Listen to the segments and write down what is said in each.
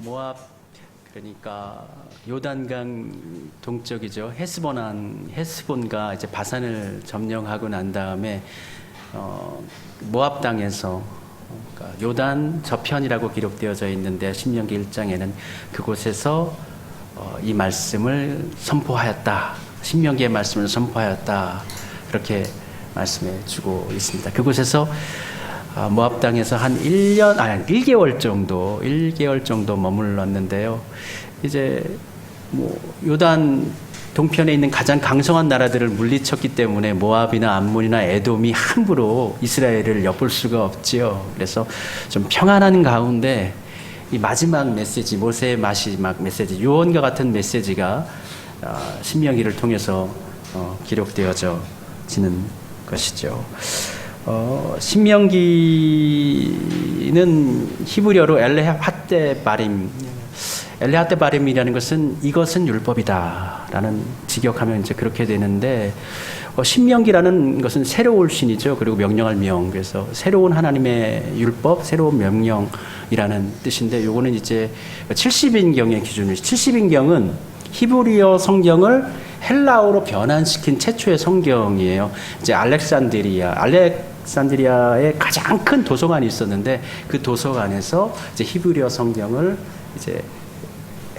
모압, 그러니까 요단강 동쪽이죠. 헤스본과 이제 바산을 점령하고 난 다음에 모압 땅에서, 그러니까 요단 저편이라고 기록되어져 있는데 신명기 1장에는 그곳에서 이 말씀을 선포하였다. 신명기의 말씀을 선포하였다. 그렇게 말씀해 주고 있습니다. 그곳에서 모압 땅에서 한 1개월 정도 머물렀는데요. 이제 요단 동편에 있는 가장 강성한 나라들을 물리쳤기 때문에 모압이나 암몬이나 에돔이 함부로 이스라엘을 엿볼 수가 없지요. 그래서 좀 평안한 가운데 이 마지막 메시지, 모세의 마지막 메시지, 유언과 같은 메시지가 신명기를 통해서 기록되어지는 것이죠. 신명기는 히브리어로 엘레하떼바림이라는 것은 이것은 율법이다라는 직역하면 이제 그렇게 되는데, 신명기라는 것은 새로운 신이죠. 그리고 명령할 명, 그래서 새로운 하나님의 율법, 새로운 명령이라는 뜻인데, 요거는 이제 70인경의 기준이죠. 70인경은 히브리어 성경을 헬라어로 변환시킨 최초의 성경이에요. 이제 알렉산드리아에 가장 큰 도서관이 있었는데, 그 도서관에서 이제 히브리어 성경을 이제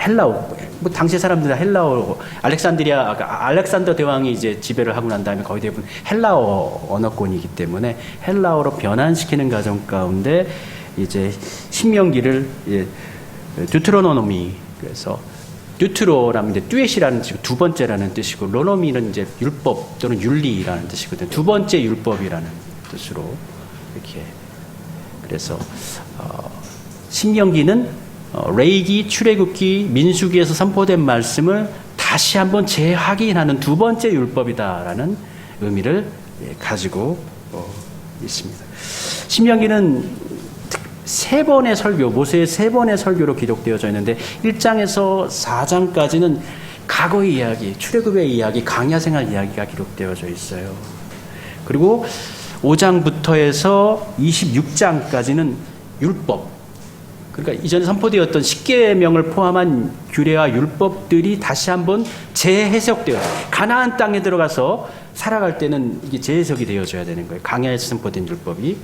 헬라어, 당시 사람들은 헬라어, 알렉산더 대왕이 이제 지배를 하고 난 다음에 거의 대부분 헬라어 언어권이기 때문에 헬라어로 변환시키는 과정 가운데 이제 신명기를 듀트로노미, 그래서 듀트로라면 이제 듀엣이라는 뜻이고 두 번째라는 뜻이고, 로노미는 이제 율법 또는 윤리라는 뜻이거든요. 두 번째 율법이라는 뜻으로 이렇게. 그래서 신명기는 레이기, 출애굽기, 민수기에서 선포된 말씀을 다시 한번 재확인하는 두 번째 율법이다라는 의미를 가지고 있습니다. 신명기는 세 번의 설교, 모세의 세 번의 설교로 기록되어져 있는데 1장에서 4장까지는 과거의 이야기, 출애굽의 이야기, 광야 생활 이야기가 기록되어져 있어요. 그리고 5장부터 해서 26장까지는 율법, 그러니까 이전에 선포되었던 10계명을 포함한 규례와 율법들이 다시 한번 재해석되어요. 가나안 땅에 들어가서 살아갈 때는 이게 재해석이 되어져야 되는 거예요. 광야에서 선포된 율법이.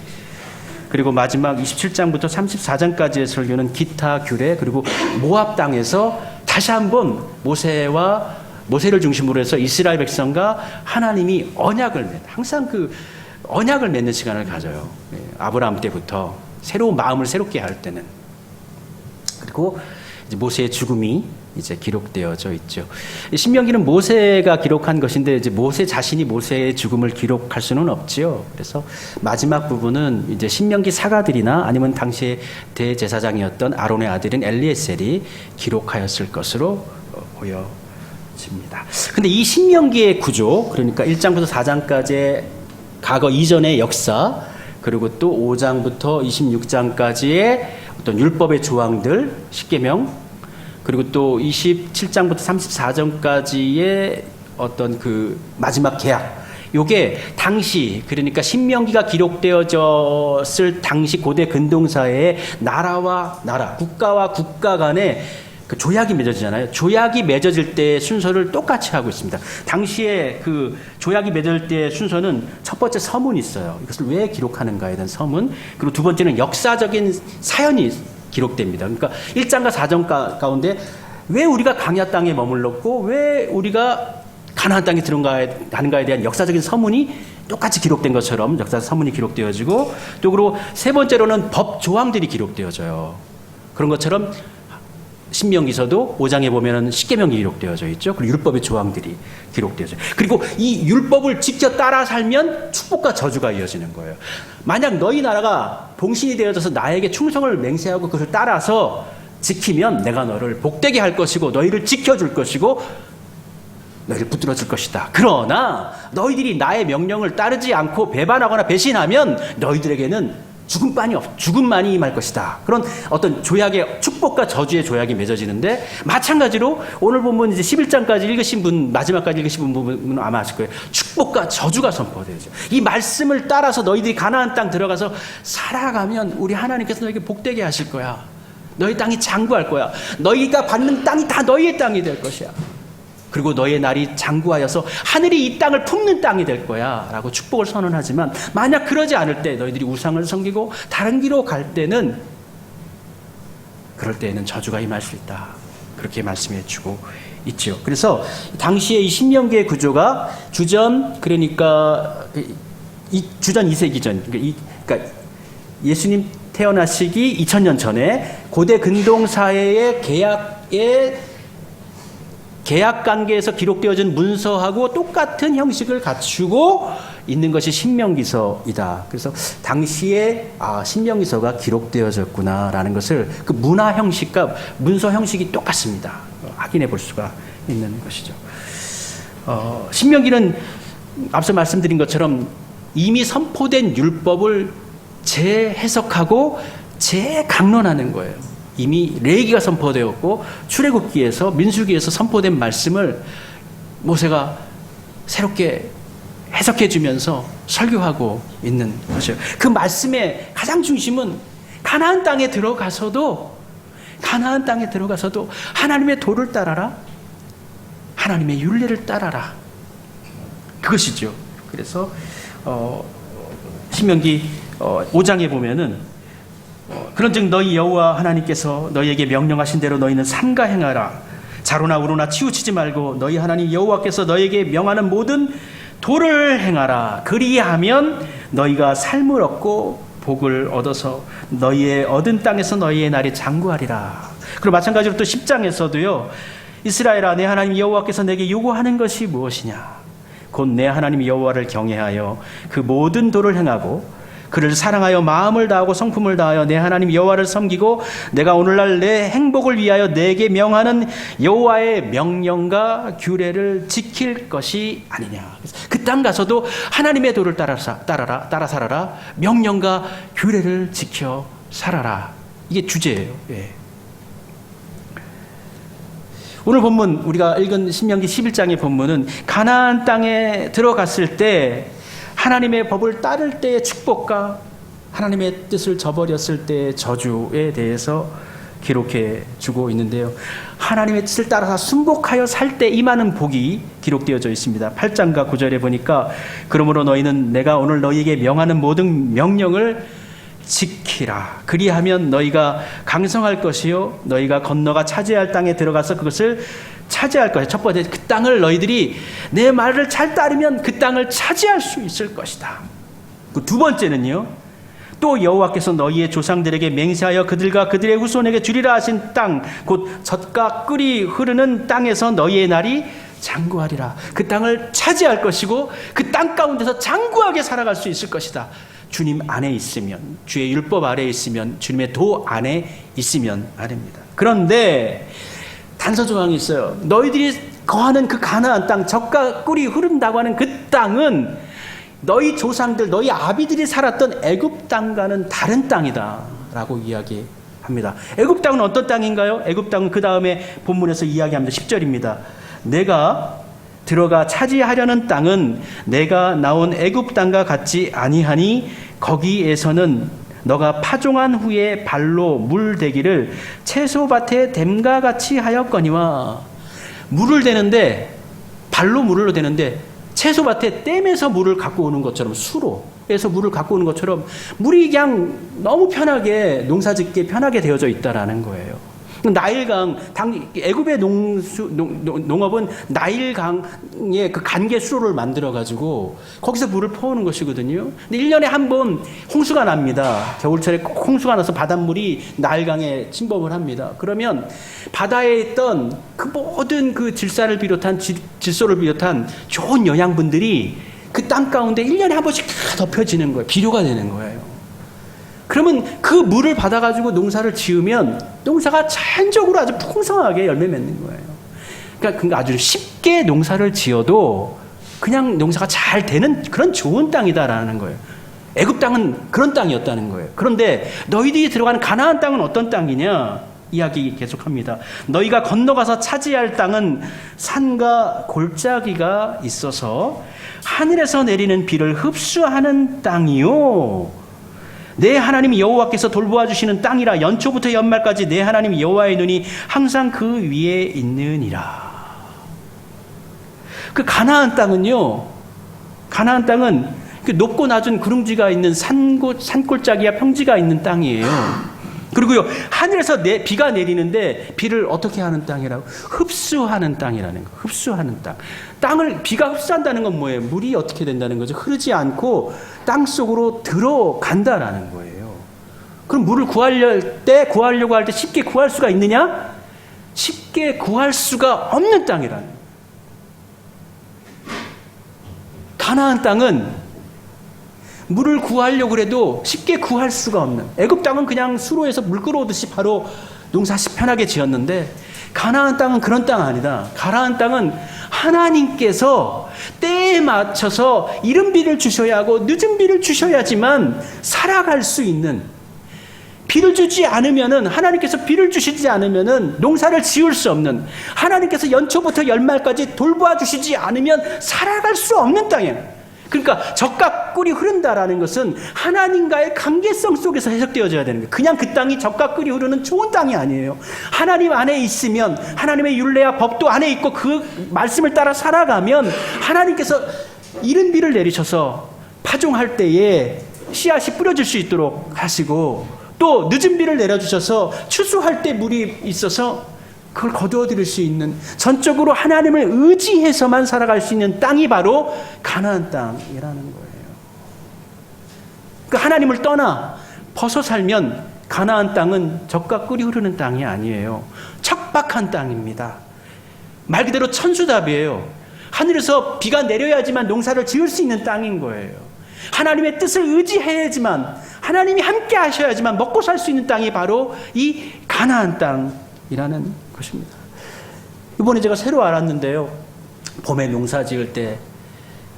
그리고 마지막 27장부터 34장까지의 설교는 기타 규례, 그리고 모압 땅에서 다시 한번 모세를 중심으로 해서 이스라엘 백성과 하나님이 항상 그 언약을 맺는 시간을 가져요. 아브라함 때부터 새로운 마음을 새롭게 할 때는. 그리고 이제 모세의 죽음이 이제 기록되어져 있죠. 신명기는 모세가 기록한 것인데 이제 모세 자신이 모세의 죽음을 기록할 수는 없지요. 그래서 마지막 부분은 이제 신명기 사가들이나 아니면 당시에 대제사장이었던 아론의 아들인 엘리에셀이 기록하였을 것으로 보여집니다. 근데 이 신명기의 구조, 그러니까 1장부터 4장까지의 과거 이전의 역사, 그리고 또 5장부터 26장까지의 어떤 율법의 조항들, 10계명, 그리고 또 27장부터 34장까지의 어떤 그 마지막 계약, 요게 당시, 그러니까 신명기가 기록되어졌을 당시 고대 근동사회의 나라와 나라, 국가와 국가 간의 그 조약이 맺어지잖아요. 조약이 맺어질 때의 순서를 똑같이 하고 있습니다. 당시에 그 조약이 맺어질 때의 순서는 첫 번째 서문이 있어요. 이것을 왜 기록하는가에 대한 서문. 그리고 두 번째는 역사적인 사연이 기록됩니다. 그러니까 1장과 4장 가운데 왜 우리가 광야 땅에 머물렀고 왜 우리가 가나안 땅에 들어가는가에 대한 역사적인 서문이 똑같이 기록된 것처럼 역사 서문이 기록되어지고, 또 그리고 세 번째로는 법 조항들이 기록되어져요. 그런 것처럼 신명기서도 5장에 보면은 10계명이 기록되어져 있죠. 그리고 율법의 조항들이 기록되어져요. 그리고 이 율법을 지켜 따라 살면 축복과 저주가 이어지는 거예요. 만약 너희 나라가 봉신이 되어져서 나에게 충성을 맹세하고 그것을 따라서 지키면 내가 너를 복되게 할 것이고 너희를 지켜줄 것이고 너희를 붙들어 줄 것이다. 그러나 너희들이 나의 명령을 따르지 않고 배반하거나 배신하면 너희들에게는 죽음만이 임할 것이다. 그런 어떤 조약의 축복과 저주의 조약이 맺어지는데, 마찬가지로 오늘 보면 이제 11장까지 읽으신 분, 마지막까지 읽으신 분은 아마 아실 거예요. 축복과 저주가 선포되죠. 이 말씀을 따라서 너희들이 가나안 땅 들어가서 살아가면 우리 하나님께서 너에게 복되게 하실 거야. 너희 땅이 장구할 거야. 너희가 받는 땅이 다 너희의 땅이 될 것이야. 그리고 너의 날이 장구하여서 하늘이 이 땅을 품는 땅이 될 거야 라고 축복을 선언하지만, 만약 그러지 않을 때, 너희들이 우상을 섬기고 다른 길로 갈 때는, 그럴 때에는 저주가 임할 수 있다, 그렇게 말씀해 주고 있죠. 그래서 당시에 이 신명기의 구조가 주전, 그러니까 주전 2세기 전, 그러니까 예수님 태어나시기 2000년 전에 고대 근동사회의 계약 관계에서 기록되어진 문서하고 똑같은 형식을 갖추고 있는 것이 신명기서이다. 그래서 당시에 신명기서가 기록되어졌구나라는 것을 그 문화 형식과 문서 형식이 똑같습니다. 확인해 볼 수가 있는 것이죠. 신명기는 앞서 말씀드린 것처럼 이미 선포된 율법을 재해석하고 재강론하는 거예요. 이미 레위기가 선포되었고 출애굽기에서, 민수기에서 선포된 말씀을 모세가 새롭게 해석해 주면서 설교하고 있는 것이에요. 그 말씀의 가장 중심은 가나안 땅에 들어가서도 하나님의 도를 따라라, 하나님의 율례를 따라라, 그것이죠. 그래서 신명기 5장에 보면은 그런즉 너희 여호와 하나님께서 너희에게 명령하신 대로 너희는 삼가 행하라. 자로나 우로나 치우치지 말고 너희 하나님 여호와께서 너희에게 명하는 모든 도를 행하라. 그리하면 너희가 삶을 얻고 복을 얻어서 너희의 얻은 땅에서 너희의 날이 장구하리라. 그리고 마찬가지로 또 10장에서도요. 이스라엘아, 내 하나님 여호와께서 내게 요구하는 것이 무엇이냐? 곧 내 하나님 여호와를 경외하여 그 모든 도를 행하고 그를 사랑하여 마음을 다하고 성품을 다하여 내 하나님 여호와를 섬기고 내가 오늘날 내 행복을 위하여 내게 명하는 여호와의 명령과 규례를 지킬 것이 아니냐. 그 땅 가서도 하나님의 도를 따라 살아라. 명령과 규례를 지켜 살아라. 이게 주제예요. 예. 오늘 본문, 우리가 읽은 신명기 11장의 본문은 가나안 땅에 들어갔을 때 하나님의 법을 따를 때의 축복과 하나님의 뜻을 저버렸을 때의 저주에 대해서 기록해 주고 있는데요. 하나님의 뜻을 따라서 순복하여 살 때 임하는 복이 기록되어져 있습니다. 8장과 9절에 보니까 그러므로 너희는 내가 오늘 너희에게 명하는 모든 명령을 지키라. 그리하면 너희가 강성할 것이요 너희가 건너가 차지할 땅에 들어가서 그것을 차지할 것이야. 첫 번째, 그 땅을 너희들이 내 말을 잘 따르면 그 땅을 차지할 수 있을 것이다. 그 두 번째는요, 또 여호와께서 너희의 조상들에게 맹세하여 그들과 그들의 후손에게 주리라 하신 땅, 곧 젖과 꿀이 흐르는 땅에서 너희의 날이 장구하리라. 그 땅을 차지할 것이고 그 땅 가운데서 장구하게 살아갈 수 있을 것이다. 주님 안에 있으면, 주의 율법 아래 있으면, 주님의 도 안에 있으면 말입니다. 그런데 단서조항이 있어요. 너희들이 거하는 그 가나안 땅, 젖과 꿀이 흐른다고 하는 그 땅은 너희 조상들, 너희 아비들이 살았던 애굽 땅과는 다른 땅이다 라고 이야기합니다. 애굽 땅은 어떤 땅인가요? 애굽 땅은 그 다음에 본문에서 이야기합니다. 10절입니다. 내가 들어가 차지하려는 땅은 내가 나온 애굽 땅과 같지 아니하니 거기에서는 너가 파종한 후에 발로 물 대기를 채소밭에 댐과 같이 하였거니와. 물을 대는데, 발로 물을 대는데 채소밭에 댐에서 물을 갖고 오는 것처럼, 수로에서 물을 갖고 오는 것처럼 물이 그냥 너무 편하게, 농사짓기에 편하게 되어져 있다라는 거예요. 나일강, 애굽의 농업은 나일강의 그 간계 수로를 만들어가지고 거기서 물을 퍼오는 것이거든요. 근데 1년에 한 번 홍수가 납니다. 겨울철에 꼭 홍수가 나서 바닷물이 나일강에 침범을 합니다. 그러면 바다에 있던 그 모든 그 질소를 비롯한 좋은 영양분들이 그 땅 가운데 1년에 한 번씩 다 덮여지는 거예요. 비료가 되는 거예요. 그러면 그 물을 받아가지고 농사를 지으면 농사가 자연적으로 아주 풍성하게 열매 맺는 거예요. 그러니까 아주 쉽게 농사를 지어도 그냥 농사가 잘 되는 그런 좋은 땅이다라는 거예요. 애굽 땅은 그런 땅이었다는 거예요. 그런데 너희들이 들어가는 가나안 땅은 어떤 땅이냐? 이야기 계속합니다. 너희가 건너가서 차지할 땅은 산과 골짜기가 있어서 하늘에서 내리는 비를 흡수하는 땅이요. 내 하나님 여호와께서 돌보아 주시는 땅이라. 연초부터 연말까지 내 하나님 여호와의 눈이 항상 그 위에 있느니라. 그 가나안 땅은요, 가나안 땅은 높고 낮은 구릉지가 있는 산골짜기와 평지가 있는 땅이에요. 그리고요, 하늘에서 비가 내리는데 비를 어떻게 하는 땅이라고? 흡수하는 땅이라는 거. 흡수하는 땅. 땅을 비가 흡수한다는 건 뭐예요? 물이 어떻게 된다는 거죠? 흐르지 않고 땅 속으로 들어간다라는 거예요. 그럼 물을 구하려고 할 때 쉽게 구할 수가 있느냐? 쉽게 구할 수가 없는 땅이라는 거예요. 가나안 땅은 물을 구하려고 해도 쉽게 구할 수가 없는, 애굽 땅은 그냥 수로에서 물 끌어오듯이 바로 농사 편하게 지었는데, 가나안 땅은 그런 땅 아니다. 가나안 땅은 하나님께서 때에 맞춰서 이른 비를 주셔야 하고 늦은 비를 주셔야지만 살아갈 수 있는, 비를 주지 않으면은, 하나님께서 비를 주시지 않으면은 농사를 지을 수 없는, 하나님께서 연초부터 연말까지 돌보아 주시지 않으면 살아갈 수 없는 땅이에요. 그러니까 젖과 꿀이 흐른다라는 것은 하나님과의 관계성 속에서 해석되어져야 되는 거예요. 그냥 그 땅이 젖과 꿀이 흐르는 좋은 땅이 아니에요. 하나님 안에 있으면, 하나님의 율례와 법도 안에 있고 그 말씀을 따라 살아가면 하나님께서 이른 비를 내리셔서 파종할 때에 씨앗이 뿌려질 수 있도록 하시고, 또 늦은 비를 내려주셔서 추수할 때 물이 있어서 그걸 거두어들일 수 있는, 전적으로 하나님을 의지해서만 살아갈 수 있는 땅이 바로 가나안 땅이라는 거예요. 그 하나님을 떠나 벗어 살면 가나안 땅은 젖과 꿀이 흐르는 땅이 아니에요. 척박한 땅입니다. 말 그대로 천수답이에요. 하늘에서 비가 내려야지만 농사를 지을 수 있는 땅인 거예요. 하나님의 뜻을 의지해야지만, 하나님이 함께 하셔야지만 먹고 살 수 있는 땅이 바로 이 가나안 땅이라는 것입니다. 이번에 제가 새로 알았는데요, 봄에 농사 지을 때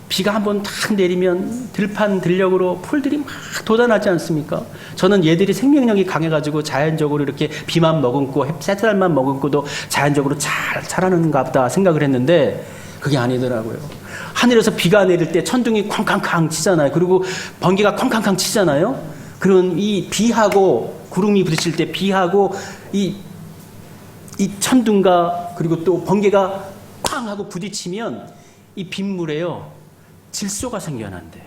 비가 한번 탁 내리면 들판 들녘으로 풀들이 막 돋아나지 않습니까? 저는 얘들이 생명력이 강해가지고 자연적으로 이렇게 비만 머금고 햇살만 머금고도 자연적으로 잘 자라는가 보다 생각을 했는데, 그게 아니더라고요. 하늘에서 비가 내릴 때 천둥이 쾅쾅쾅 치잖아요. 그리고 번개가 쾅쾅쾅 치잖아요. 그런 이 비하고 구름이 부딪힐 때 비하고 이 천둥과 그리고 또 번개가 쾅 하고 부딪히면 이 빗물에요, 질소가 생겨난대요.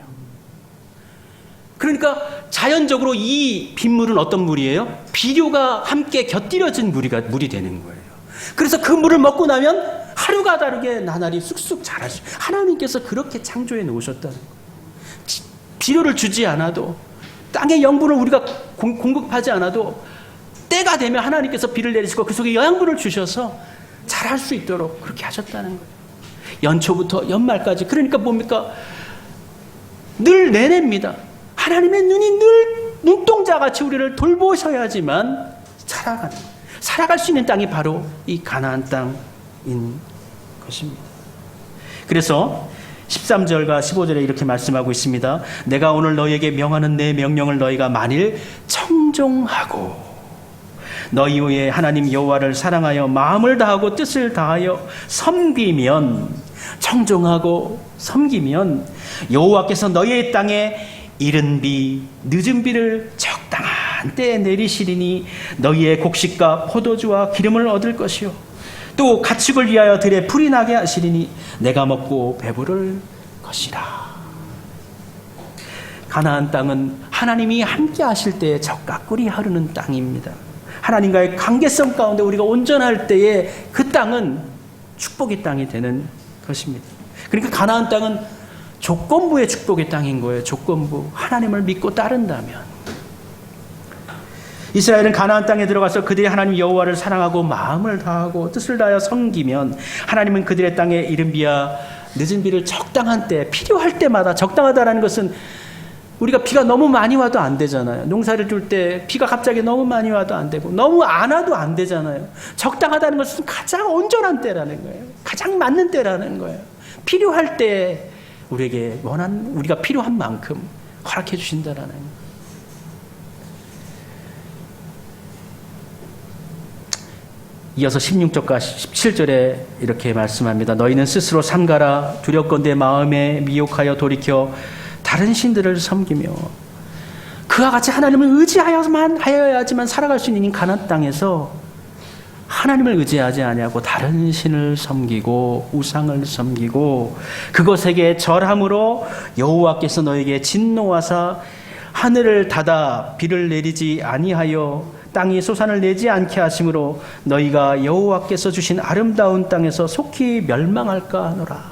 그러니까 자연적으로 이 빗물은 어떤 물이에요? 비료가 함께 곁들여진 물이 되는 거예요. 그래서 그 물을 먹고 나면 하루가 다르게 나날이 쑥쑥 자라죠. 하나님께서 그렇게 창조해 놓으셨다는 거예요. 비료를 주지 않아도, 땅의 영분을 우리가 공급하지 않아도 때가 되면 하나님께서 비를 내리시고 그 속에 영양분을 주셔서 자랄 수 있도록 그렇게 하셨다는 거예요. 연초부터 연말까지. 그러니까 뭡니까? 늘 내냅니다. 하나님의 눈이 늘 눈동자같이 우리를 돌보셔야지만 살아갈 수 있는 땅이 바로 이 가나안 땅인 것입니다. 그래서 13절과 15절에 이렇게 말씀하고 있습니다. 내가 오늘 너희에게 명하는 내 명령을 너희가 만일 청종하고 너희 후에 하나님 여호와를 사랑하여 마음을 다하고 뜻을 다하여 섬기면, 청종하고 섬기면 여호와께서 너희의 땅에 이른 비 늦은 비를 적당한 때에 내리시리니 너희의 곡식과 포도주와 기름을 얻을 것이요 또 가축을 위하여 들에 풀이 나게 하시리니 내가 먹고 배부를 것이라. 가나안 땅은 하나님이 함께 하실 때에 젖과 꿀이 흐르는 땅입니다. 하나님과의 관계성 가운데 우리가 온전할 때에 그 땅은 축복의 땅이 되는 것입니다. 그러니까 가나안 땅은 조건부의 축복의 땅인 거예요. 조건부. 하나님을 믿고 따른다면. 이스라엘은 가나안 땅에 들어가서 그들이 하나님 여호와를 사랑하고 마음을 다하고 뜻을 다하여 섬기면 하나님은 그들의 땅에 이른 비와 늦은 비를 적당한 때, 필요할 때마다, 적당하다라는 것은 우리가 비가 너무 많이 와도 안 되잖아요. 농사를 줄 때 비가 갑자기 너무 많이 와도 안 되고 너무 안 와도 안 되잖아요. 적당하다는 것은 가장 온전한 때라는 거예요. 가장 맞는 때라는 거예요. 필요할 때 우리가 필요한 만큼 허락해 주신다라는 거예요. 이어서 16절과 17절에 이렇게 말씀합니다. 너희는 스스로 삼가라. 두렵건대 마음에 미혹하여 돌이켜 다른 신들을 섬기며 그와 같이 하나님을 의지하여야지만 살아갈 수 있는 가나안 땅에서 하나님을 의지하지 아니하고 다른 신을 섬기고 우상을 섬기고 그것에게 절함으로 여호와께서 너에게 진노하사 하늘을 닫아 비를 내리지 아니하여 땅이 소산을 내지 않게 하심으로 너희가 여호와께서 주신 아름다운 땅에서 속히 멸망할까 하노라.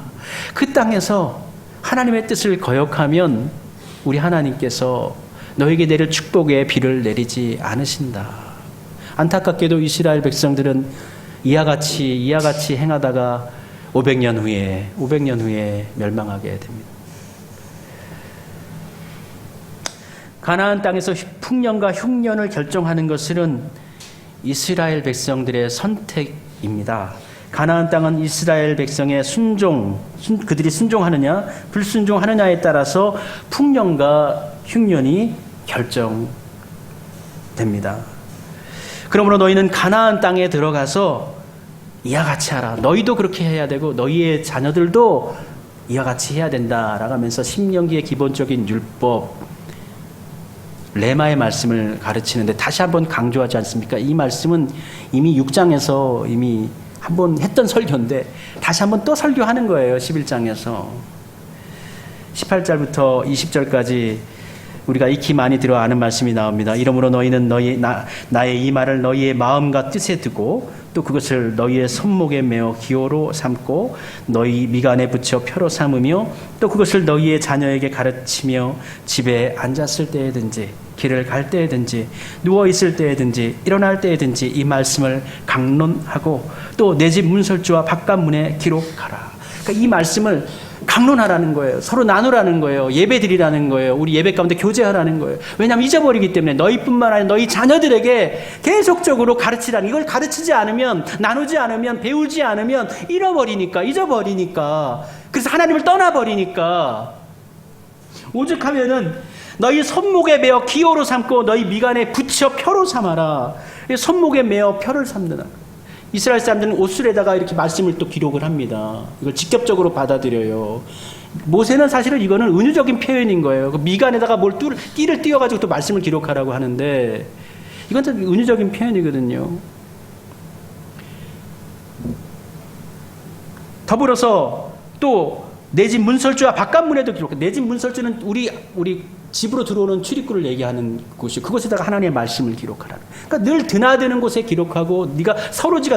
그 땅에서 하나님의 뜻을 거역하면 우리 하나님께서 너에게 내릴 축복의 비를 내리지 않으신다. 안타깝게도 이스라엘 백성들은 이와 같이 행하다가 500년 후에 멸망하게 됩니다. 가나안 땅에서 풍년과 흉년을 결정하는 것은 이스라엘 백성들의 선택입니다. 가나안 땅은 이스라엘 백성의 그들이 순종하느냐 불순종하느냐에 따라서 풍년과 흉년이 결정됩니다. 그러므로 너희는 가나안 땅에 들어가서 이와 같이 하라. 너희도 그렇게 해야 되고 너희의 자녀들도 이와 같이 해야 된다라고 하면서 신명기의 기본적인 율법 레마의 말씀을 가르치는데 다시 한번 강조하지 않습니까? 이 말씀은 이미 6장에서 이미 한번 했던 설교인데 다시 한번 또 설교하는 거예요. 11장에서 18절부터 20절까지 우리가 익히 많이 들어 아는 말씀이 나옵니다. 이러므로 너희는 나의 이 말을 너희의 마음과 뜻에 두고 또 그것을 너희의 손목에 메어 기호로 삼고 너희 미간에 붙여 표로 삼으며 또 그것을 너희의 자녀에게 가르치며 집에 앉았을 때에든지 길을 갈 때에든지 누워 있을 때에든지 일어날 때에든지 이 말씀을 강론하고 또 내 집 문설주와 바깥 문에 기록하라. 그러니까 이 말씀을 강론하라는 거예요. 서로 나누라는 거예요. 예배드리라는 거예요. 우리 예배 가운데 교제하라는 거예요. 왜냐하면 잊어버리기 때문에 너희뿐만 아니라 너희 자녀들에게 계속적으로 가르치라는, 이걸 가르치지 않으면, 나누지 않으면, 배우지 않으면 잊어버리니까 그래서 하나님을 떠나버리니까 오죽하면은 너희 손목에 메어 기호로 삼고 너희 미간에 붙여 표로 삼아라. 손목에 메어 표를 삼느라. 이스라엘 사람들은 옷술에다가 이렇게 말씀을 또 기록을 합니다. 이걸 직접적으로 받아들여요. 모세는 사실은 이거는 은유적인 표현인 거예요. 그 미간에다가 띠를 띄워가지고 또 말씀을 기록하라고 하는데 이건 좀 은유적인 표현이거든요. 더불어서 또 내 집 문설주와 바깥 문에도 기록해. 내 집 문설주는 우리 집으로 들어오는 출입구를 얘기하는 곳이, 그곳에다가 하나님의 말씀을 기록하라는. 그러니까 늘 드나드는 곳에 기록하고, 네가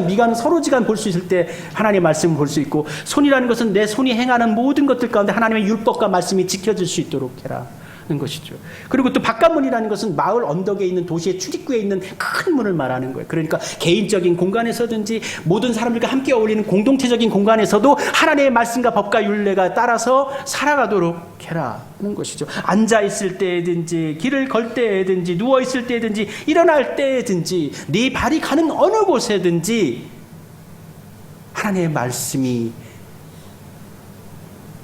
미간은 서로지간 볼 수 있을 때 하나님의 말씀을 볼 수 있고, 손이라는 것은 내 손이 행하는 모든 것들 가운데 하나님의 율법과 말씀이 지켜질 수 있도록 해라. 것이죠. 그리고 또 바깥문이라는 것은 마을 언덕에 있는 도시의 출입구에 있는 큰 문을 말하는 거예요. 그러니까 개인적인 공간에서든지 모든 사람들과 함께 어울리는 공동체적인 공간에서도 하나님의 말씀과 법과 율례가 따라서 살아가도록 해라는 것이죠. 앉아 있을 때든지 길을 걸 때든지 누워 있을 때든지 일어날 때든지 네 발이 가는 어느 곳에든지 하나님의 말씀이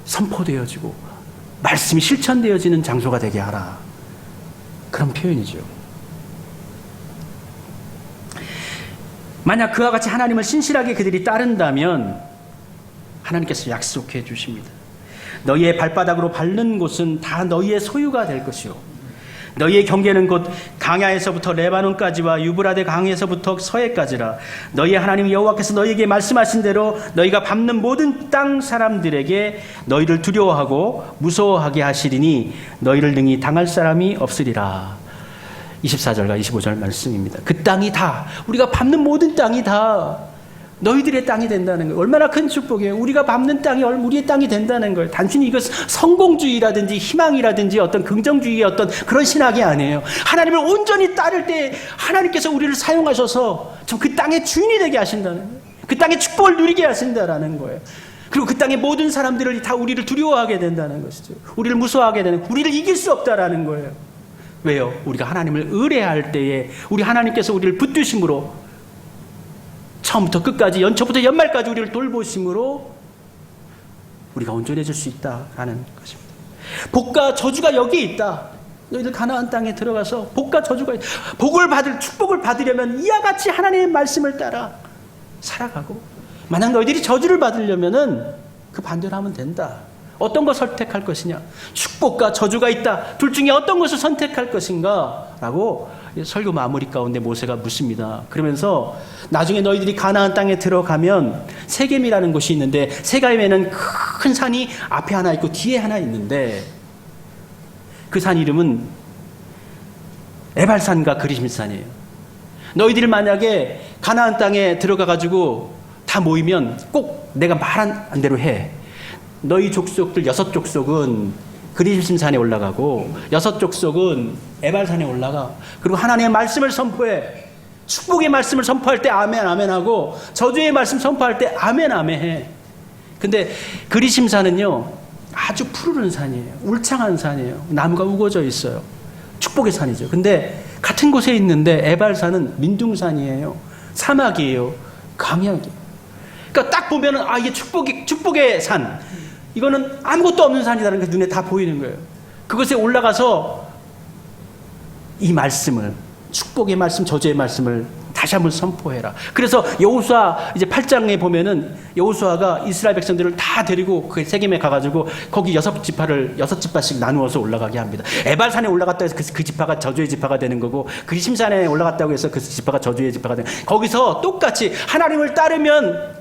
선포되어지고 말씀이 실천되어지는 장소가 되게 하라. 그런 표현이죠. 만약 그와 같이 하나님을 신실하게 그들이 따른다면 하나님께서 약속해 주십니다. 너희의 발바닥으로 밟는 곳은 다 너희의 소유가 될 것이요 너희의 경계는 곧 강야에서부터 레바논까지와 유브라데 강에서부터 서해까지라. 너희 하나님 여호와께서 너희에게 말씀하신 대로 너희가 밟는 모든 땅 사람들에게 너희를 두려워하고 무서워하게 하시리니 너희를 능히 당할 사람이 없으리라. 24절과 25절 말씀입니다. 그 땅이 다, 우리가 밟는 모든 땅이 다 너희들의 땅이 된다는 거예요. 얼마나 큰 축복이에요. 우리가 밟는 땅이 우리의 땅이 된다는 거예요. 단순히 이것 성공주의라든지 희망이라든지 어떤 긍정주의의 어떤 그런 신학이 아니에요. 하나님을 온전히 따를 때 하나님께서 우리를 사용하셔서 그 땅의 주인이 되게 하신다는 거예요. 그 땅의 축복을 누리게 하신다라는 거예요. 그리고 그 땅의 모든 사람들이 다 우리를 두려워하게 된다는 것이죠. 우리를 무서워하게 되는, 우리를 이길 수 없다라는 거예요. 왜요? 우리가 하나님을 의뢰할 때에 우리 하나님께서 우리를 붙드심으로 처음부터 끝까지, 연초부터 연말까지 우리를 돌보심으로 우리가 온전해질 수 있다라는 것입니다. 복과 저주가 여기에 있다. 너희들 가나안 땅에 들어가서 복과 저주가 있다. 축복을 받으려면 이와 같이 하나님의 말씀을 따라 살아가고, 만약 너희들이 저주를 받으려면은 그 반대로 하면 된다. 어떤 것 선택할 것이냐? 축복과 저주가 있다. 둘 중에 어떤 것을 선택할 것인가? 라고 설교 마무리 가운데 모세가 묻습니다. 그러면서 나중에 너희들이 가나안 땅에 들어가면 세겜이라는 곳이 있는데 세겜에는 큰 산이 앞에 하나 있고 뒤에 하나 있는데 그 산 이름은 에발산과 그리심산이에요. 너희들이 만약에 가나안 땅에 들어가가지고 다 모이면 꼭 내가 말한 대로 해. 너희 족속들 6족속은 그리심산에 올라가고 6족속은 에발산에 올라가. 그리고 하나님의 말씀을 선포해. 축복의 말씀을 선포할 때 아멘 아멘 하고 저주의 말씀 선포할 때 아멘 아멘 해. 근데 그리심산은요 아주 푸르른 산이에요. 울창한 산이에요. 나무가 우거져 있어요. 축복의 산이죠. 근데 같은 곳에 있는데 에발산은 민둥산이에요. 사막이에요. 강약이에요. 그러니까 딱 보면은 아 이게 축복의 산. 이거는 아무것도 없는 산이라는 게 눈에 다 보이는 거예요. 그것에 올라가서 이 말씀을 축복의 말씀, 저주의 말씀을 다시 한번 선포해라. 그래서 여호수아 이제 8장에 보면은 여호수아가 이스라엘 백성들을 다 데리고 그 세겜에 가가지고 거기 6지파씩 나누어서 올라가게 합니다. 에발산에 올라갔다 해서 그 지파가 저주의 지파가 되는 거고 그리심산에 올라갔다고 해서 그 지파가 저주의 지파가 되는 거고 거기서 똑같이 하나님을 따르면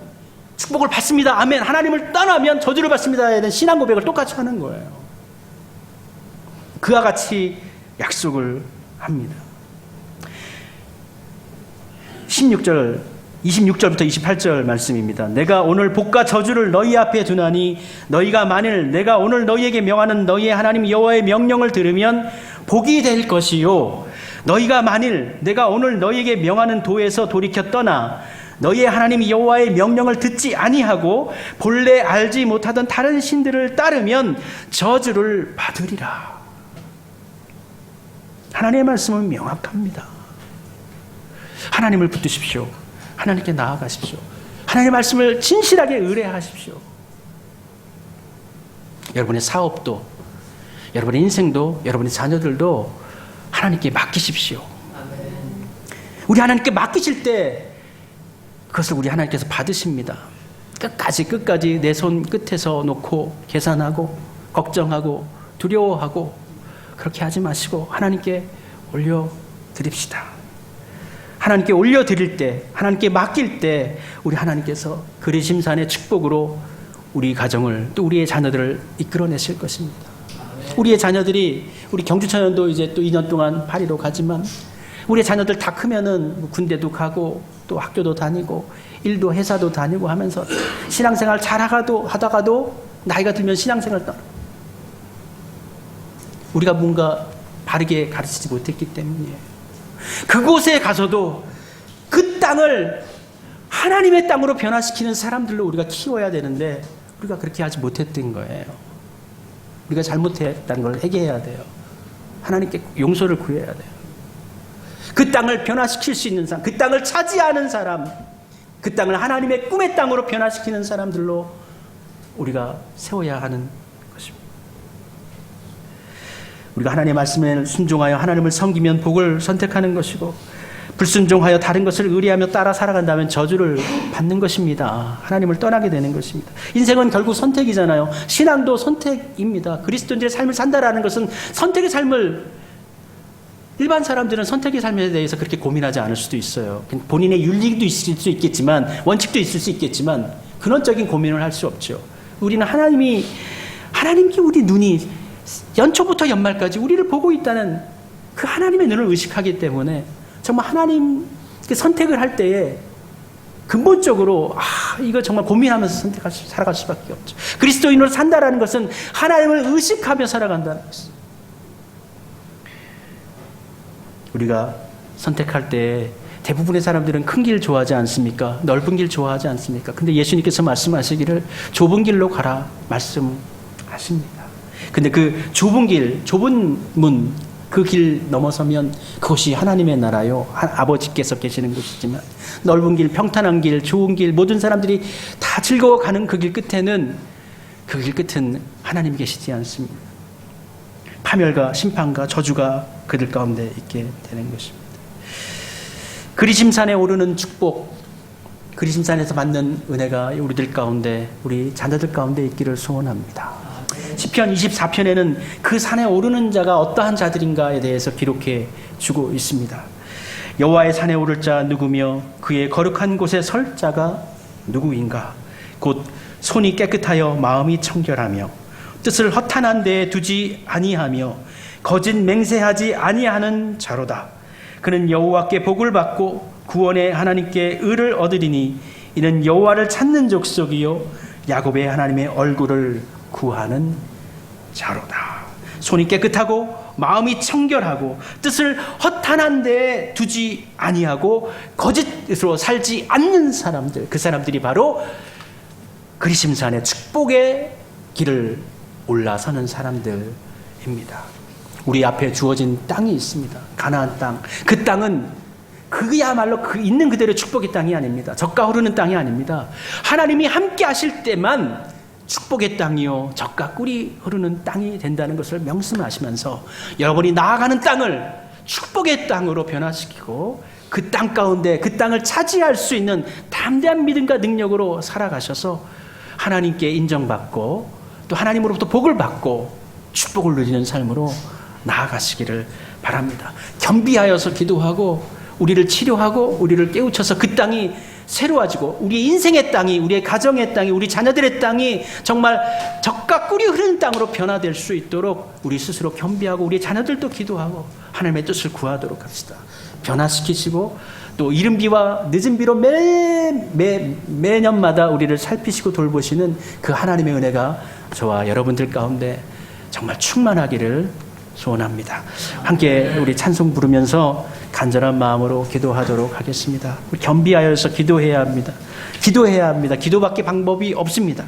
축복을 받습니다. 아멘. 하나님을 떠나면 저주를 받습니다. 이런 신앙 고백을 똑같이 하는 거예요. 그와 같이 약속을 합니다. 26절부터 28절 말씀입니다. 내가 오늘 복과 저주를 너희 앞에 두나니 너희가 만일 내가 오늘 너희에게 명하는 너희의 하나님 여호와의 명령을 들으면 복이 될 것이요 너희가 만일 내가 오늘 너희에게 명하는 도에서 돌이켜 떠나 너희의 하나님 여호와의 명령을 듣지 아니하고 본래 알지 못하던 다른 신들을 따르면 저주를 받으리라. 하나님의 말씀은 명확합니다. 하나님을 붙드십시오. 하나님께 나아가십시오. 하나님의 말씀을 진실하게 의뢰하십시오. 여러분의 사업도, 여러분의 인생도, 여러분의 자녀들도 하나님께 맡기십시오. 우리 하나님께 맡기실 때 그것을 우리 하나님께서 받으십니다. 끝까지 내 손 끝에서 놓고 계산하고 걱정하고 두려워하고 그렇게 하지 마시고 하나님께 올려드립시다. 하나님께 올려드릴 때, 하나님께 맡길 때 우리 하나님께서 그리심산의 축복으로 우리 가정을 또 우리의 자녀들을 이끌어내실 것입니다. 우리의 자녀들이 우리 경주천연도 이제 또 2년 동안 파리로 가지만 우리의 자녀들 다 크면은 군대도 가고 또 학교도 다니고 일도 회사도 다니고 하면서 신앙생활 하다가도 나이가 들면 신앙생활 떠나. 우리가 뭔가 바르게 가르치지 못했기 때문이에요. 그곳에 가서도 그 땅을 하나님의 땅으로 변화시키는 사람들로 우리가 키워야 되는데 우리가 그렇게 하지 못했던 거예요. 우리가 잘못했다는 걸 회개해야 돼요. 하나님께 용서를 구해야 돼요. 그 땅을 변화시킬 수 있는 사람, 그 땅을 차지하는 사람, 그 땅을 하나님의 꿈의 땅으로 변화시키는 사람들로 우리가 세워야 하는 것입니다. 우리가 하나님의 말씀에 순종하여 하나님을 섬기면 복을 선택하는 것이고 불순종하여 다른 것을 의뢰하며 따라 살아간다면 저주를 받는 것입니다. 하나님을 떠나게 되는 것입니다. 인생은 결국 선택이잖아요. 신앙도 선택입니다. 그리스도인들의 삶을 산다라는 것은 선택의 삶을 일반 사람들은 선택의 삶에 대해서 그렇게 고민하지 않을 수도 있어요. 본인의 윤리도 있을 수 있겠지만 원칙도 있을 수 있겠지만 근원적인 고민을 할 수 없죠. 우리는 하나님께 우리 눈이 연초부터 연말까지 우리를 보고 있다는 그 하나님의 눈을 의식하기 때문에 정말 하나님 선택을 할 때에 근본적으로 이거 정말 고민하면서 살아갈 수밖에 없죠. 그리스도인으로 산다라는 것은 하나님을 의식하며 살아간다는 것입니다. 우리가 선택할 때 대부분의 사람들은 큰 길 좋아하지 않습니까? 넓은 길 좋아하지 않습니까? 근데 예수님께서 말씀하시기를 좁은 길로 가라 말씀하십니다. 근데 그 좁은 길, 좁은 문, 그 길 넘어서면 그것이 하나님의 나라요. 아버지께서 계시는 곳이지만 넓은 길, 평탄한 길, 좋은 길, 모든 사람들이 다 즐거워가는 그 길 끝에는 그 길 끝은 하나님이 계시지 않습니다. 파멸과 심판과 저주가 그들 가운데 있게 되는 것입니다. 그리심산에 오르는 축복, 그리심산에서 받는 은혜가 우리들 가운데, 우리 자녀들 가운데 있기를 소원합니다. 시편 24편에는 그 산에 오르는 자가 어떠한 자들인가에 대해서 기록해 주고 있습니다. 여호와의 산에 오를 자 누구며 그의 거룩한 곳에 설 자가 누구인가? 곧 손이 깨끗하여 마음이 청결하며 뜻을 허탄한 데에 두지 아니하며 거짓 맹세하지 아니하는 자로다. 그는 여호와께 복을 받고 구원의 하나님께 의를 얻으리니 이는 여호와를 찾는 족속이요 야곱의 하나님의 얼굴을 구하는 자로다. 손이 깨끗하고 마음이 청결하고 뜻을 허탄한 데에 두지 아니하고 거짓으로 살지 않는 사람들, 그 사람들이 바로 그리심산의 축복의 길을 올라서는 사람들입니다. 우리 앞에 주어진 땅이 있습니다. 가나안 땅. 그 땅은 그야말로 그 있는 그대로 축복의 땅이 아닙니다. 젖과 흐르는 땅이 아닙니다. 하나님이 함께 하실 때만 축복의 땅이요 젖과 꿀이 흐르는 땅이 된다는 것을 명심하시면서 여러분이 나아가는 땅을 축복의 땅으로 변화시키고 그 땅 가운데 그 땅을 차지할 수 있는 담대한 믿음과 능력으로 살아가셔서 하나님께 인정받고 또 하나님으로부터 복을 받고 축복을 누리는 삶으로 나아가시기를 바랍니다. 겸비하여서 기도하고 우리를 치료하고 우리를 깨우쳐서 그 땅이 새로워지고 우리 인생의 땅이, 우리의 가정의 땅이, 우리 자녀들의 땅이 정말 젖과 꿀이 흐르는 땅으로 변화될 수 있도록 우리 스스로 겸비하고 우리 자녀들도 기도하고 하나님의 뜻을 구하도록 합시다. 변화시키시고 또 이른 비와 늦은 비로 매년마다 우리를 살피시고 돌보시는 그 하나님의 은혜가 저와 여러분들 가운데 정말 충만하기를 소원합니다. 함께 우리 찬송 부르면서 간절한 마음으로 기도하도록 하겠습니다. 우리 겸비하여서 기도해야 합니다. 기도해야 합니다. 기도밖에 방법이 없습니다.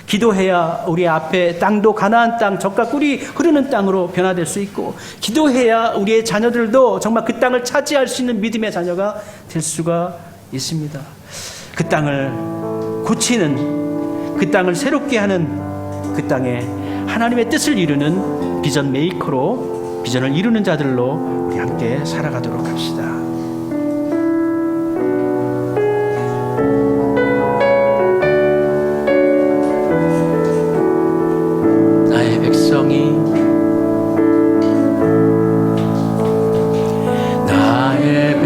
기도해야 우리 앞에 땅도 가나안 땅, 젖과 꿀이 흐르는 땅으로 변화될 수 있고, 기도해야 우리의 자녀들도 정말 그 땅을 차지할 수 있는 믿음의 자녀가 될 수가 있습니다. 그 땅을 고치는, 그 땅을 새롭게 하는, 그 땅에 하나님의 뜻을 이루는 비전 메이커로, 비전을 이루는 자들로 우리 함께 살아가도록 합시다. 나의 백성이, 나의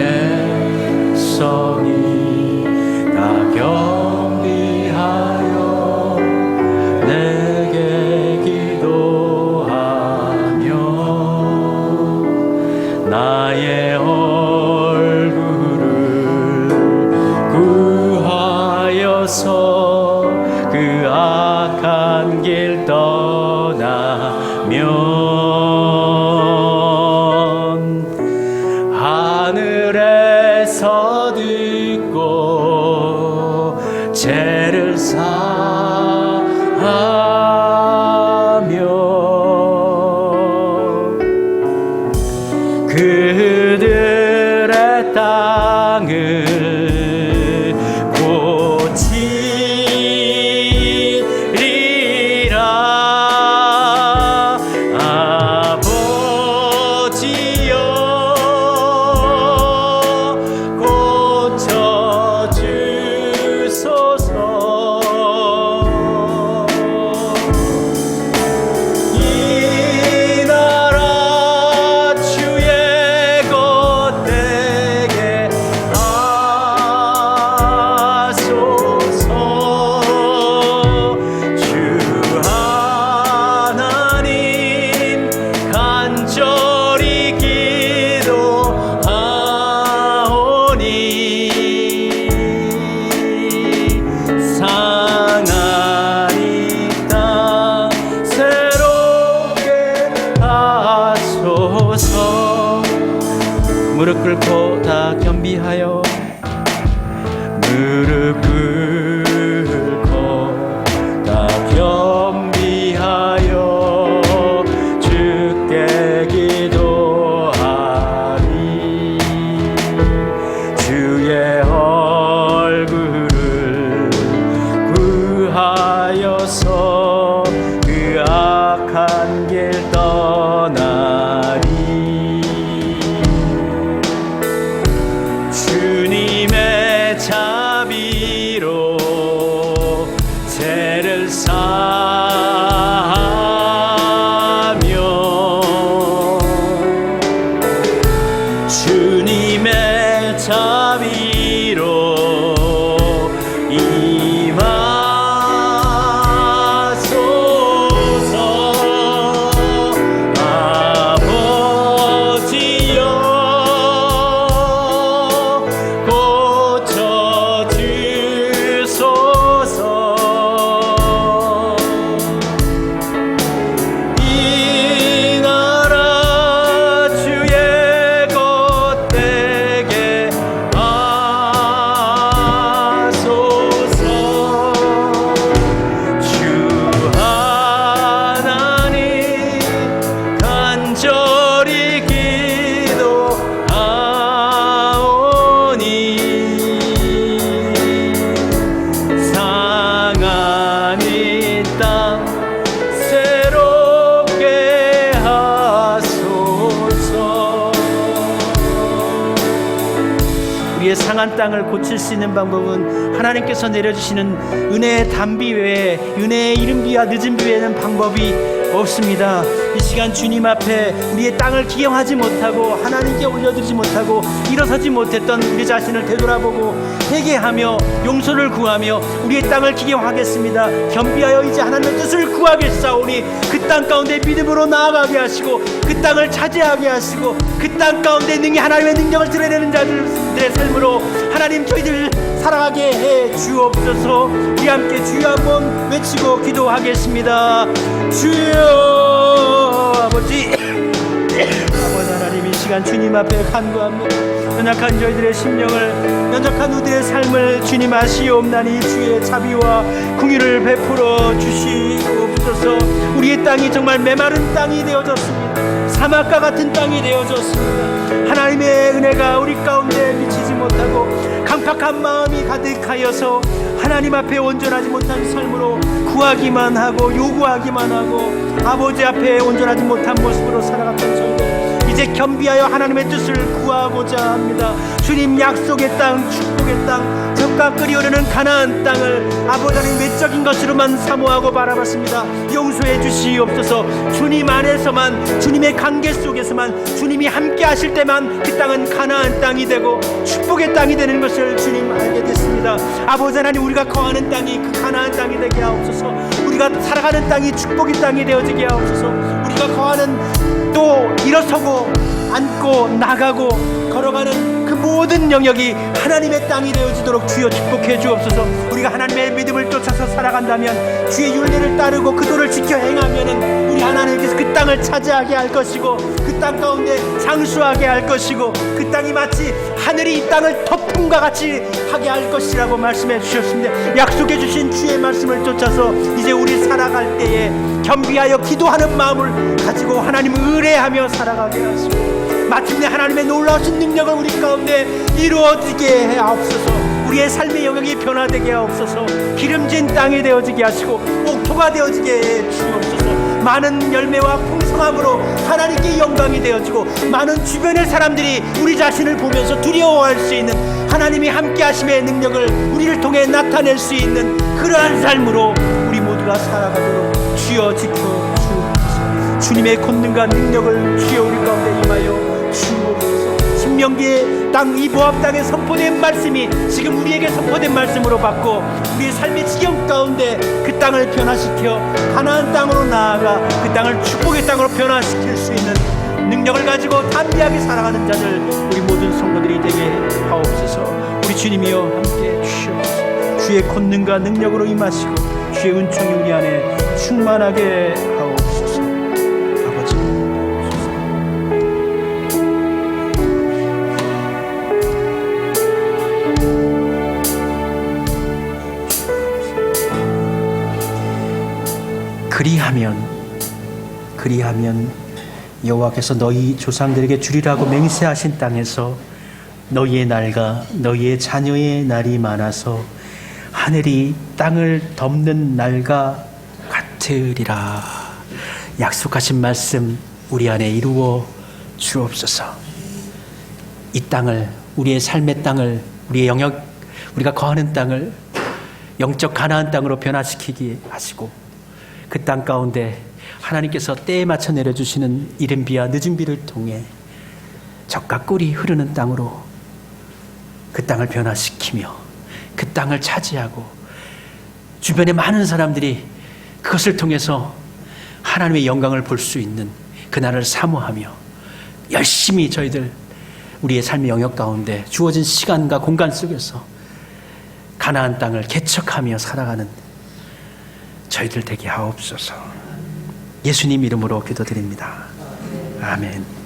백성이 나 겸비하여 내게 기도하며 나의 얼굴을 구하여서 그 악한 길 떠나면 하늘에서 듣고 죄를 사하며 그들의 땅을 고치리라. 아버지여 고쳐주소서. 이 나라 주의 것 되게 하소서. 주 하나님 간절히 기도하오니 상한 이 땅 새롭게 하소서. 무릎 꿇고 다 겸비하여, 무릎 꿇고 다 겸비하여 주께 기도하리. 주의 얼굴을 구하여서 그 악한 길 떠나리. 주님의 자비로 주님의 자비로 상한 땅을 고칠 수 있는 방법은 하나님께서 내려주시는 은혜의 단비 외에, 은혜의 이른 비와 늦은 비 외에는 방법이 없습니다. 이 시간 주님 앞에 우리의 땅을 기경하지 못하고 하나님께 올려드리지 못하고 일어서지 못했던 우리 자신을 되돌아보고 회개하며 용서를 구하며 우리의 땅을 기경하겠습니다. 겸비하여 이제 하나님의 뜻을 구하겠사오니 그 땅 가운데 믿음으로 나아가게 하시고 그 땅을 차지하게 하시고 그 땅 가운데 능히 하나님의 능력을 드러내는 자들의 삶으로 하나님 저희들 살아가게 해 주옵소서. 우리 함께 주여 한번 외치고 기도하겠습니다. 주여 아버지 하나님, 이 시간 주님 앞에 간구합니다. 연약한 저희들의 심령을, 연약한 우리의 삶을 주님 아시옵나니 주의 자비와 긍휼을 베풀어 주시옵소서. 우리의 땅이 정말 메마른 땅이 되어졌습니다. 사막과 같은 땅이 되어졌습니다. 하나님의 은혜가 우리 가운데 미치지 못하고 강팍한 마음이 가득하여서 하나님 앞에 온전하지 못한 삶으로 구하기만 하고 요구하기만 하고 아버지 앞에 온전하지 못한 모습으로 살아갔던 저희들, 이제 겸비하여 하나님의 뜻을 구하고자 합니다. 주님 약속의 땅, 축복의 땅, 젖과 끓이 흐르는 가나안 땅을 아버지 하나님 외적인 것으로만 사모하고 바라봤습니다. 용서해 주시옵소서. 주님 안에서만, 주님의 관계 속에서만, 주님이 함께 하실 때만 그 땅은 가나안 땅이 되고 축복의 땅이 되는 것을 주님 알게 됐습니다. 아버지 하나님, 우리가 거하는 땅이 그 가나안 땅이 되게 하옵소서. 우리가 살아가는 땅이 축복의 땅이 되어지게 하옵소서. 우리가 거하는, 또 일어서고 앉고 나가고 걸어가는 그 모든 영역이 하나님의 땅이 되어지도록 주여 축복해 주옵소서. 우리가 하나님의 믿음을 쫓아서 살아간다면, 주의 윤리를 따르고 그 도를 지켜 행하면은 우리 하나님께서 그 땅을 차지하게 할 것이고 그 땅 가운데 장수하게 할 것이고 그 땅이 마치 하늘이 이 땅을 덮음과 같이 하게 할 것이라고 말씀해 주셨습니다. 약속해 주신 주의 말씀을 쫓아서 이제 우리 살아갈 때에 겸비하여 기도하는 마음을 가지고 하나님을 의뢰하며 살아가게 하시고 마침내 하나님의 놀라우신 능력을 우리 가운데 이루어지게 해 하옵소서. 우리의 삶의 영역이 변화되게 하옵소서. 기름진 땅이 되어지게 하시고 옥토가 되어지게 해 주옵소서. 많은 열매와 풍성함으로 하나님께 영광이 되어지고 많은 주변의 사람들이 우리 자신을 보면서 두려워할 수 있는 하나님이 함께 하심의 능력을 우리를 통해 나타낼 수 있는 그러한 삶으로 우리 모두가 살아가도록 주여 지켜 주옵소서. 주님의 권능과 능력을 주여 우리 가운데 임하여 주옵소서. 신명기의 땅, 이 모압 땅에 선포된 말씀이 지금 우리에게 선포된 말씀으로 받고 우리의 삶의 지경 가운데 그 땅을 변화시켜 가나안 땅으로 나아가 그 땅을 축복의 땅으로 변화시킬 수 있는 능력을 가지고 담대하게 살아가는 자들 우리 모든 성도들이 되게 하옵소서. 우리 주님이여 함께 주시옵소서. 주의 권능과 능력으로 임하시고 주의 은총이 우리 안에 충만하게 하옵소서. 아버지, 그리하면 여호와께서 너희 조상들에게 주리라고 맹세하신 땅에서 너희의 날과 너희의 자녀의 날이 많아서 하늘이 땅을 덮는 날과 같으리라. 약속하신 말씀 우리 안에 이루어 주옵소서. 이 땅을, 우리의 삶의 땅을, 우리의 영역, 우리가 거하는 땅을 영적 가나안 땅으로 변화시키게 하시고 그 땅 가운데 하나님께서 때에 맞춰 내려주시는 이른 비와 늦은 비를 통해 젖과 꿀이 흐르는 땅으로 그 땅을 변화시키며 그 땅을 차지하고 주변의 많은 사람들이 그것을 통해서 하나님의 영광을 볼 수 있는 그날을 사모하며 열심히 저희들 우리의 삶의 영역 가운데 주어진 시간과 공간 속에서 가나안 땅을 개척하며 살아가는 저희들 되게 하옵소서. 예수님 이름으로 기도드립니다. 아멘.